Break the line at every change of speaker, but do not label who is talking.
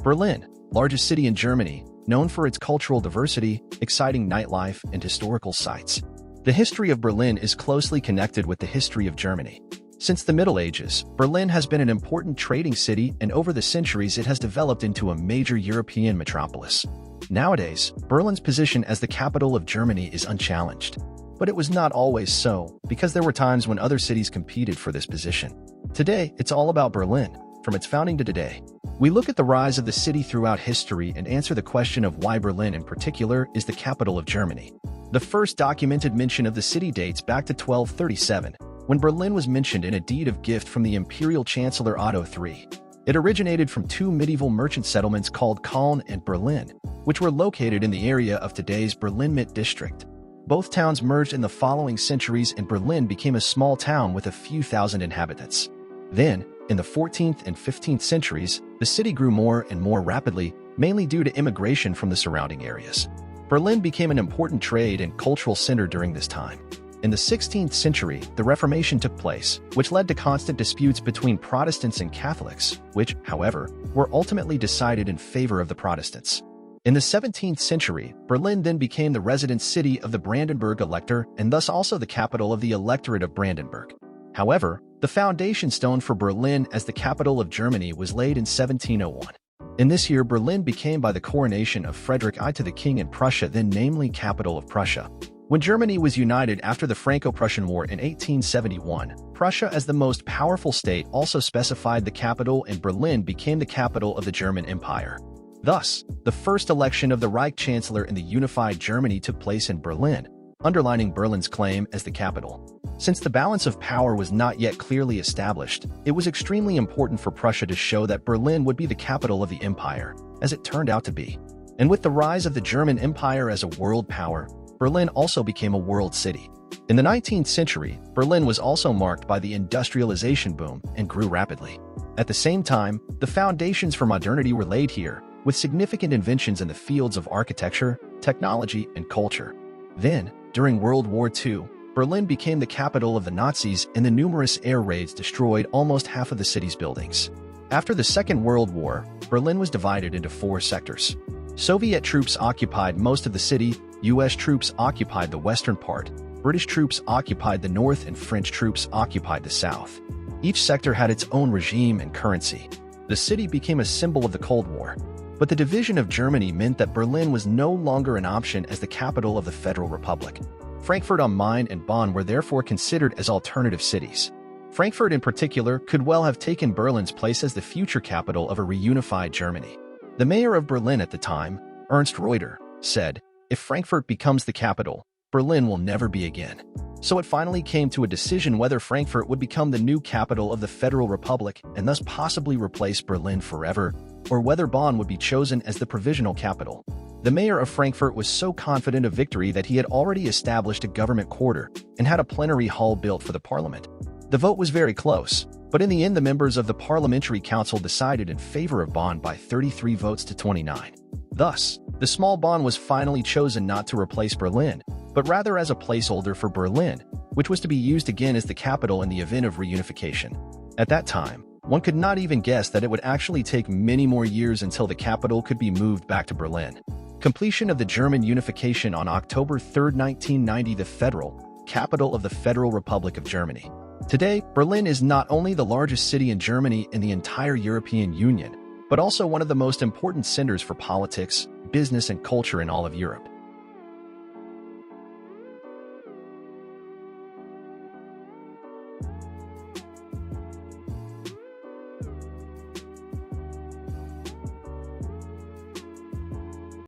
Berlin, largest city in Germany, known for its cultural diversity, exciting nightlife, and historical sites. The history of Berlin is closely connected with the history of Germany. Since the Middle Ages, Berlin has been an important trading city, and over the centuries it has developed into a major European metropolis. Nowadays, Berlin's position as the capital of Germany is unchallenged. But it was not always so, because there were times when other cities competed for this position. Today, it's all about Berlin, from its founding to today. We look at the rise of the city throughout history and answer the question of why Berlin in particular is the capital of Germany. The first documented mention of the city dates back to 1237, when Berlin was mentioned in a deed of gift from the Imperial Chancellor Otto III. It originated from two medieval merchant settlements called Köln and Berlin, which were located in the area of today's Berlin-Mitte district. Both towns merged in the following centuries and Berlin became a small town with a few thousand inhabitants. Then, in the 14th and 15th centuries, the city grew more and more rapidly, mainly due to immigration from the surrounding areas. Berlin became an important trade and cultural center during this time. In the 16th century, the Reformation took place, which led to constant disputes between Protestants and Catholics, which, however, were ultimately decided in favor of the Protestants. In the 17th century, Berlin then became the residence city of the Brandenburg Elector and thus also the capital of the Electorate of Brandenburg. However, the foundation stone for Berlin as the capital of Germany was laid in 1701. In this year, Berlin became by the coronation of Frederick I to the king in Prussia, then namely capital of Prussia. When Germany was united after the Franco-Prussian War in 1871, Prussia as the most powerful state also specified the capital, and Berlin became the capital of the German Empire. Thus, the first election of the Reich Chancellor in the unified Germany took place in Berlin, underlining Berlin's claim as the capital. Since the balance of power was not yet clearly established, it was extremely important for Prussia to show that Berlin would be the capital of the empire, as it turned out to be. And with the rise of the German Empire as a world power, Berlin also became a world city. In the 19th century, Berlin was also marked by the industrialization boom and grew rapidly. At the same time, the foundations for modernity were laid here, with significant inventions in the fields of architecture, technology, and culture. Then, during World War II, Berlin became the capital of the Nazis, and the numerous air raids destroyed almost half of the city's buildings. After the Second World War, Berlin was divided into four sectors. Soviet troops occupied most of the city, US troops occupied the western part, British troops occupied the north, and French troops occupied the south. Each sector had its own regime and currency. The city became a symbol of the Cold War. But the division of Germany meant that Berlin was no longer an option as the capital of the Federal Republic. Frankfurt am Main and Bonn were therefore considered as alternative cities. Frankfurt in particular could well have taken Berlin's place as the future capital of a reunified Germany. The mayor of Berlin at the time, Ernst Reuter, said, "If Frankfurt becomes the capital, Berlin will never be again." So it finally came to a decision whether Frankfurt would become the new capital of the Federal Republic and thus possibly replace Berlin forever, or whether Bonn would be chosen as the provisional capital. The mayor of Frankfurt was so confident of victory that he had already established a government quarter and had a plenary hall built for the parliament. The vote was very close, but in the end the members of the Parliamentary Council decided in favor of Bonn by 33 votes to 29. Thus, the small Bonn was finally chosen not to replace Berlin, but rather as a placeholder for Berlin, which was to be used again as the capital in the event of reunification. At that time, one could not even guess that it would actually take many more years until the capital could be moved back to Berlin. Completion of the German unification on October 3, 1990, the federal capital of the Federal Republic of Germany. Today, Berlin is not only the largest city in Germany and the entire European Union, but also one of the most important centers for politics, business, and culture in all of Europe.